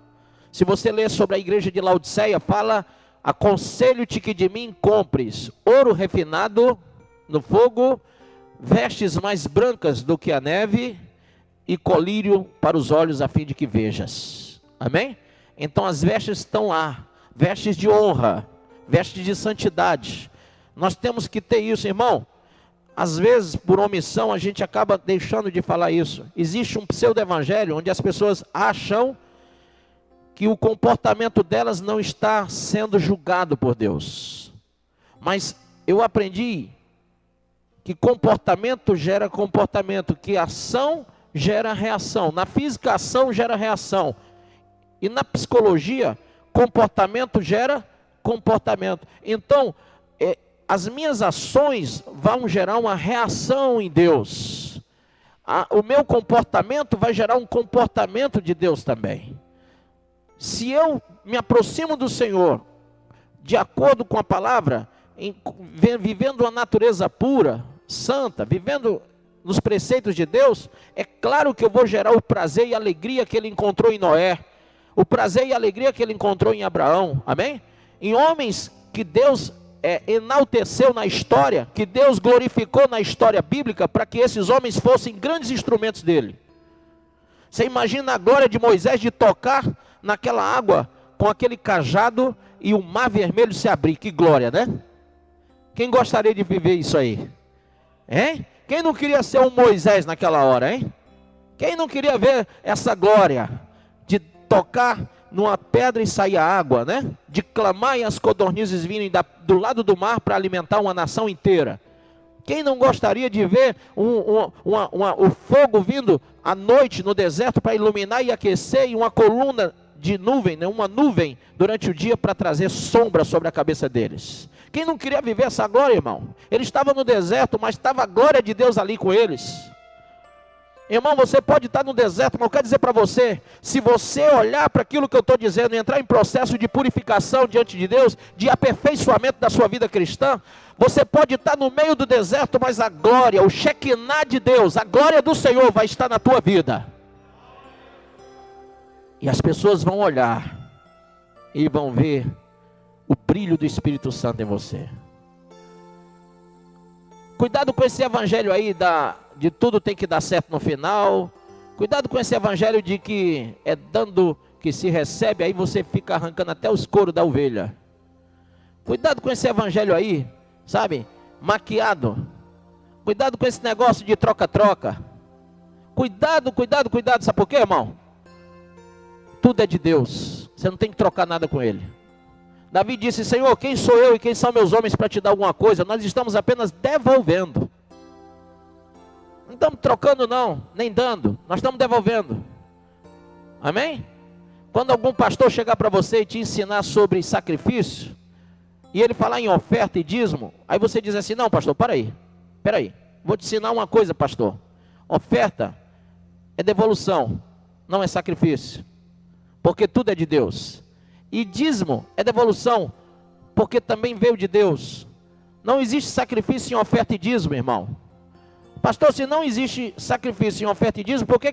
Se você ler sobre a igreja de Laodiceia, fala, aconselho-te que de mim compres ouro refinado no fogo, vestes mais brancas do que a neve, e colírio para os olhos a fim de que vejas. Amém? Então as vestes estão lá, vestes de honra, vestes de santidade. Nós temos que ter isso, irmão. Às vezes, por omissão, a gente acaba deixando de falar isso. Existe um pseudo-evangelho onde as pessoas acham que o comportamento delas não está sendo julgado por Deus. Mas eu aprendi que comportamento gera comportamento, que ação gera reação. Na física, ação gera reação. E na psicologia, comportamento gera comportamento. Então, as minhas ações vão gerar uma reação em Deus. O meu comportamento vai gerar um comportamento de Deus também. Se eu me aproximo do Senhor, de acordo com a palavra, vivendo a natureza pura, santa, vivendo nos preceitos de Deus, é claro que eu vou gerar o prazer e a alegria que ele encontrou em Noé, o prazer e a alegria que ele encontrou em Abraão, amém? Em homens que Deus enalteceu na história, que Deus glorificou na história bíblica, para que esses homens fossem grandes instrumentos dele. Você imagina a glória de Moisés de tocar naquela água, com aquele cajado, e o mar vermelho se abrir, que glória, né? Quem gostaria de viver isso aí? Hein? Quem não queria ser um Moisés naquela hora, hein? Quem não queria ver essa glória de tocar numa pedra e sair a água, né? De clamar e as codornizes virem do lado do mar para alimentar uma nação inteira. Quem não gostaria de ver o fogo vindo à noite no deserto para iluminar e aquecer, e uma coluna de nuvem, né? Uma nuvem durante o dia para trazer sombra sobre a cabeça deles? Quem não queria viver essa glória, irmão? Ele estava no deserto, mas estava a glória de Deus ali com eles. Irmão, você pode estar no deserto, mas eu quero dizer para você, se você olhar para aquilo que eu estou dizendo, e entrar em processo de purificação diante de Deus, de aperfeiçoamento da sua vida cristã, você pode estar no meio do deserto, mas a glória, o Shekinah de Deus, a glória do Senhor vai estar na tua vida. E as pessoas vão olhar e vão ver o brilho do Espírito Santo em você. Cuidado com esse evangelho aí de tudo tem que dar certo no final. Cuidado com esse evangelho de que é dando que se recebe, aí você fica arrancando até os couros da ovelha. Cuidado com esse evangelho aí, sabe? Maquiado. Cuidado com esse negócio de troca-troca. Cuidado, cuidado, cuidado. Sabe por quê, irmão? Tudo é de Deus. Você não tem que trocar nada com Ele. Davi disse, Senhor, quem sou eu e quem são meus homens para te dar alguma coisa? Nós estamos apenas devolvendo. Não estamos trocando não, nem dando. Nós estamos devolvendo. Amém? Quando algum pastor chegar para você e te ensinar sobre sacrifício, e ele falar em oferta e dízimo, aí você diz assim, não pastor, para aí. Vou te ensinar uma coisa, pastor. Oferta é devolução, não é sacrifício. Porque tudo é de Deus. E dízimo é devolução, porque também veio de Deus. Não existe sacrifício em oferta e dízimo, irmão. Pastor, se não existe sacrifício em oferta e dízimo, por que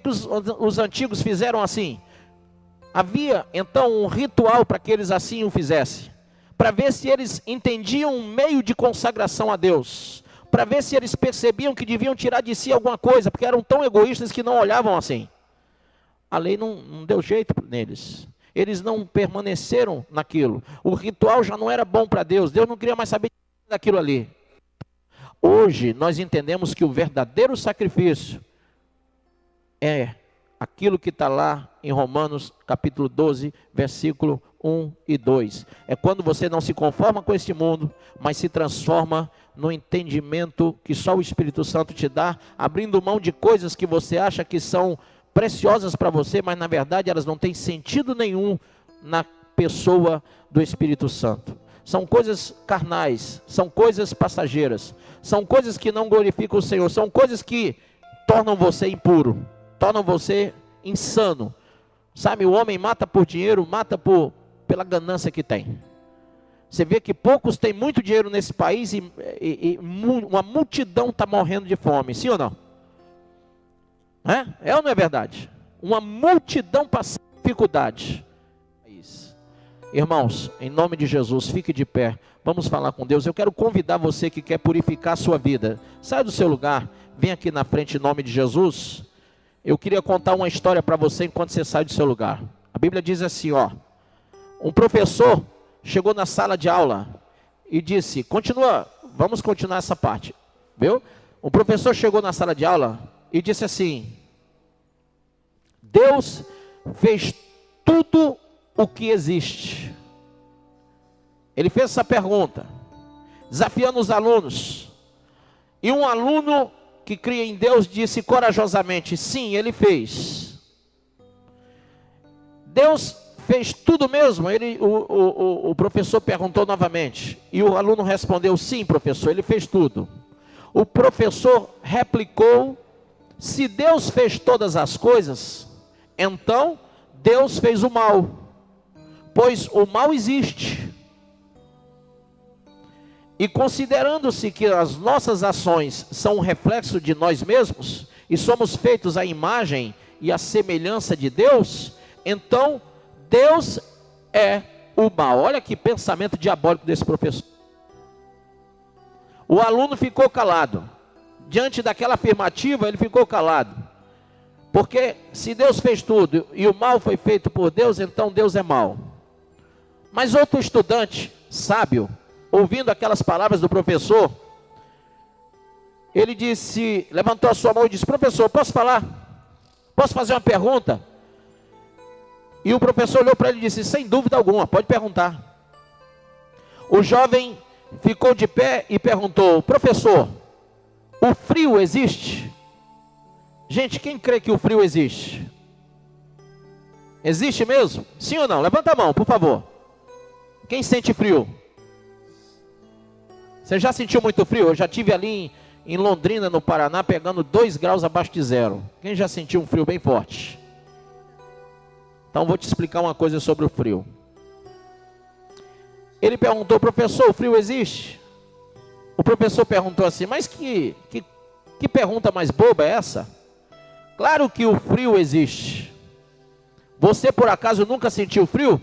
os antigos fizeram assim? Havia então um ritual para que eles assim o fizessem, para ver se eles entendiam um meio de consagração a Deus, para ver se eles percebiam que deviam tirar de si alguma coisa, porque eram tão egoístas que não olhavam assim. A lei não deu jeito neles, eles não permaneceram naquilo, o ritual já não era bom para Deus, Deus não queria mais saber daquilo ali. Hoje nós entendemos que o verdadeiro sacrifício é aquilo que está lá em Romanos capítulo 12, versículo 1 e 2. É quando você não se conforma com este mundo, mas se transforma no entendimento que só o Espírito Santo te dá, abrindo mão de coisas que você acha que são preciosas para você, mas na verdade elas não têm sentido nenhum na pessoa do Espírito Santo. São coisas carnais, são coisas passageiras, são coisas que não glorificam o Senhor, são coisas que tornam você impuro, tornam você insano. Sabe, o homem mata por dinheiro, mata pela ganância que tem. Você vê que poucos têm muito dinheiro nesse país e uma multidão está morrendo de fome, sim ou não? É ou não é verdade? Uma multidão passando dificuldade. Irmãos, em nome de Jesus, fique de pé, vamos falar com Deus. Eu quero convidar você que quer purificar a sua vida, sai do seu lugar, vem aqui na frente em nome de Jesus. Eu queria contar uma história para você enquanto você sai do seu lugar. A Bíblia diz assim, um professor chegou na sala de aula e disse, vamos continuar essa parte, viu? Um professor chegou na sala de aula e disse assim, Deus fez tudo o que existe. Ele fez essa pergunta, desafiando os alunos, e um aluno que cria em Deus disse corajosamente, sim, ele fez. Deus fez tudo mesmo? O professor perguntou novamente, e o aluno respondeu, sim, professor, ele fez tudo. O professor replicou, se Deus fez todas as coisas, então Deus fez o mal, pois o mal existe. E considerando-se que as nossas ações são um reflexo de nós mesmos, e somos feitos à imagem e à semelhança de Deus, então Deus é o mal. Olha que pensamento diabólico desse professor. O aluno ficou calado. Diante daquela afirmativa, ele ficou calado. Porque se Deus fez tudo e o mal foi feito por Deus, então Deus é mal. Mas outro estudante, sábio, ouvindo aquelas palavras do professor, ele disse, levantou a sua mão e disse, professor, posso falar? Posso fazer uma pergunta? E o professor olhou para ele e disse, sem dúvida alguma, pode perguntar. O jovem ficou de pé e perguntou, professor, o frio existe? Gente, quem crê que o frio existe? Existe mesmo? Sim ou não? Levanta a mão, por favor. Quem sente frio? Você já sentiu muito frio? Eu já estive ali em Londrina, no Paraná, pegando 2 graus abaixo de zero. Quem já sentiu um frio bem forte? Então vou te explicar uma coisa sobre o frio. Ele perguntou, professor, o frio existe? O professor perguntou assim, mas que pergunta mais boba é essa? Claro que o frio existe. Você por acaso nunca sentiu frio?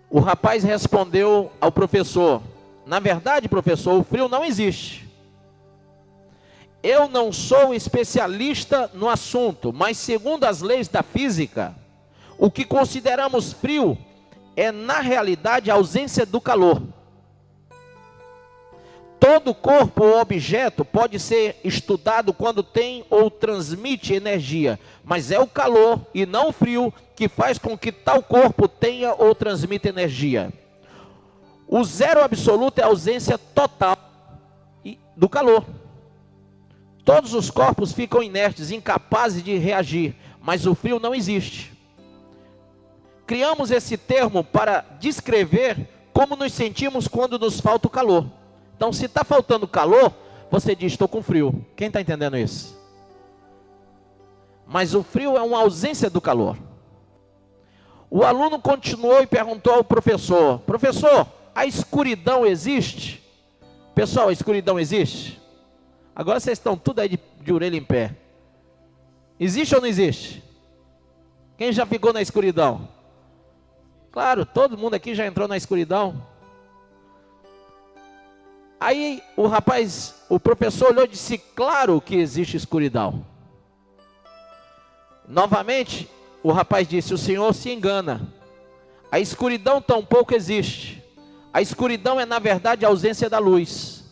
O rapaz respondeu ao professor, na verdade, professor, o frio não existe. Eu não sou especialista no assunto, mas segundo as leis da física, o que consideramos frio é na realidade a ausência do calor. Todo corpo ou objeto pode ser estudado quando tem ou transmite energia, mas é o calor e não o frio que faz com que tal corpo tenha ou transmita energia. O zero absoluto é a ausência total do calor. Todos os corpos ficam inertes, incapazes de reagir, mas o frio não existe. Criamos esse termo para descrever como nos sentimos quando nos falta o calor. Então, se está faltando calor, você diz, estou com frio. Quem está entendendo isso? Mas o frio é uma ausência do calor. O aluno continuou e perguntou ao professor: professor, a escuridão existe? Pessoal, a escuridão existe? Agora vocês estão tudo aí de orelha em pé. Existe ou não existe? Quem já ficou na escuridão? Claro, todo mundo aqui já entrou na escuridão. Aí o professor olhou e disse: claro que existe escuridão. Novamente, o rapaz disse: o senhor se engana. A escuridão tampouco existe. A escuridão é, na verdade, a ausência da luz.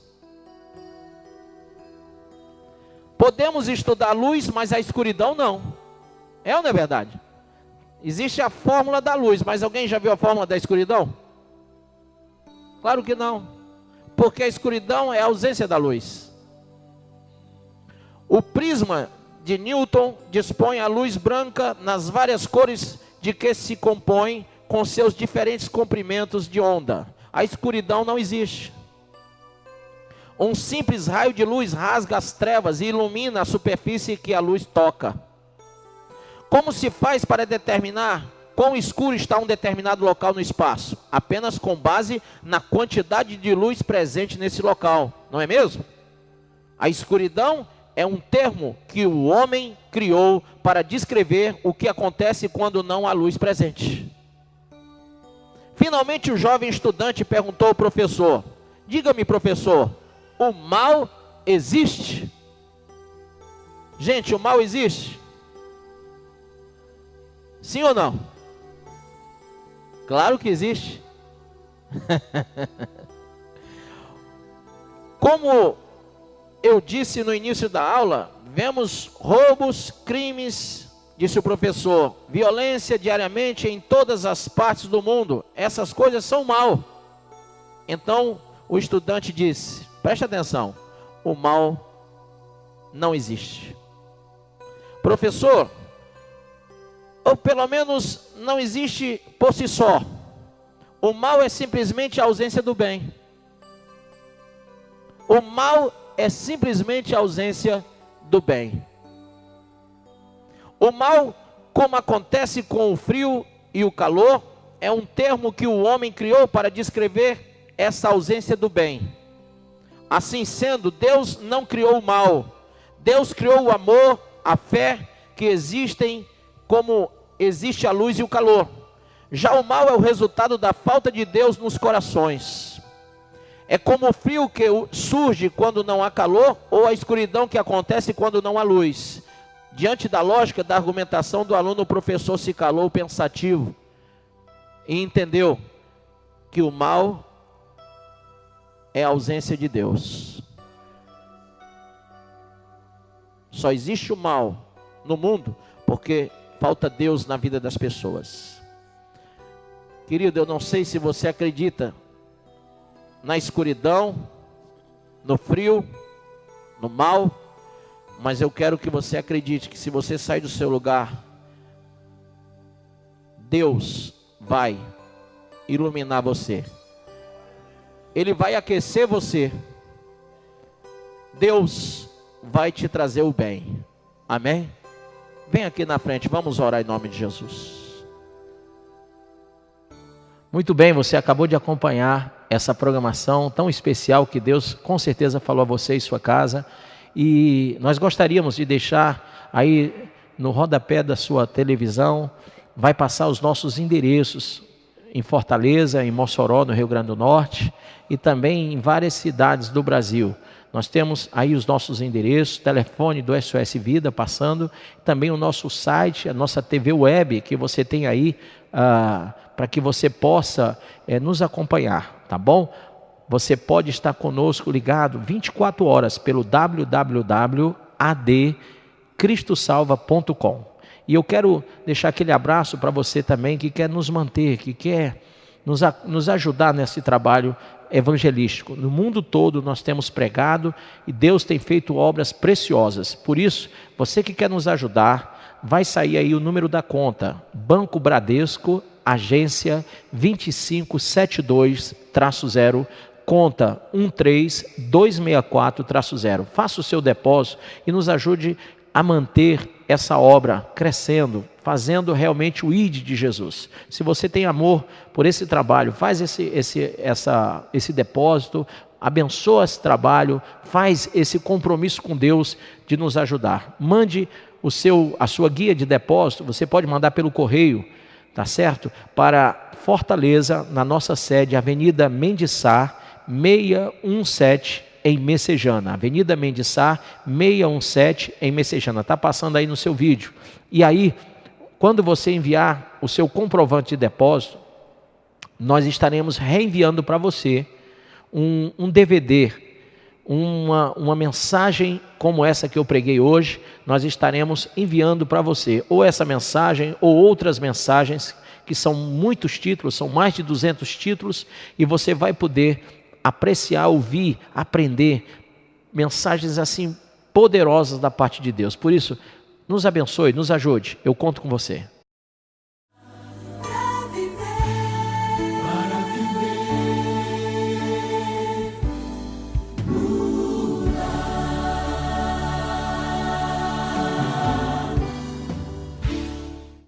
Podemos estudar a luz, mas a escuridão não. É ou não é verdade? Existe a fórmula da luz, mas alguém já viu a fórmula da escuridão? Claro que não. Porque a escuridão é a ausência da luz. O prisma de Newton dispõe a luz branca nas várias cores de que se compõe, com seus diferentes comprimentos de onda. A escuridão não existe. Um simples raio de luz rasga as trevas e ilumina a superfície que a luz toca. Como se faz para determinar quão escuro está um determinado local no espaço? Apenas com base na quantidade de luz presente nesse local, não é mesmo? A escuridão é um termo que o homem criou para descrever o que acontece quando não há luz presente. Finalmente o jovem estudante perguntou ao professor: diga-me, professor, o mal existe? Gente, o mal existe? Sim ou não? Claro que existe. Como eu disse no início da aula, vemos roubos, crimes, disse o professor, violência diariamente em todas as partes do mundo. Essas coisas são mal. Então o estudante disse: preste atenção, o mal não existe. Professor, ou pelo menos não existe por si só. O mal é simplesmente a ausência do bem. O mal é simplesmente a ausência do bem. O mal, como acontece com o frio e o calor, é um termo que o homem criou para descrever essa ausência do bem. Assim sendo, Deus não criou o mal. Deus criou o amor, a fé, que existem como existe a luz e o calor. Já o mal é o resultado da falta de Deus nos corações. É como o frio que surge quando não há calor, ou a escuridão que acontece quando não há luz. Diante da lógica da argumentação do aluno, o professor se calou pensativo e entendeu que o mal é a ausência de Deus. Só existe o mal no mundo porque falta Deus na vida das pessoas. Querido, eu não sei se você acredita na escuridão, no frio, no mal, mas eu quero que você acredite que se você sair do seu lugar, Deus vai iluminar você. Ele vai aquecer você. Deus vai te trazer o bem. Amém? Vem aqui na frente, vamos orar em nome de Jesus. Muito bem, você acabou de acompanhar essa programação tão especial que Deus com certeza falou a você e sua casa. E nós gostaríamos de deixar aí no rodapé da sua televisão, vai passar os nossos endereços em Fortaleza, em Mossoró, no Rio Grande do Norte, e também em várias cidades do Brasil. Nós temos aí os nossos endereços, telefone do SOS Vida passando, também o nosso site, a nossa TV web, que você tem aí para que você possa nos acompanhar, tá bom? Você pode estar conosco ligado 24 horas pelo www.adcristosalva.com. E eu quero deixar aquele abraço para você também que quer nos manter, que quer nos ajudar nesse trabalho evangelístico. No mundo todo nós temos pregado e Deus tem feito obras preciosas. Por isso, você que quer nos ajudar, vai sair aí o número da conta, Banco Bradesco, agência 2572-0, conta 13264-0. Faça o seu depósito e nos ajude a manter essa obra crescendo, fazendo realmente o ID de Jesus. Se você tem amor por esse trabalho, faz esse depósito, abençoa esse trabalho, faz esse compromisso com Deus de nos ajudar. Mande a sua guia de depósito, você pode mandar pelo correio, tá certo? Para Fortaleza, na nossa sede, Avenida Mendiçar, 617, em Messejana. Avenida Mendiçar, 617, em Messejana. Está passando aí no seu vídeo. E aí, quando você enviar o seu comprovante de depósito, nós estaremos reenviando para você um DVD, uma mensagem como essa que eu preguei hoje. Nós estaremos enviando para você, ou essa mensagem, ou outras mensagens, que são muitos títulos, são mais de 200 títulos, e você vai poder apreciar, ouvir, aprender mensagens assim poderosas da parte de Deus. Por isso, nos abençoe, nos ajude, eu conto com você.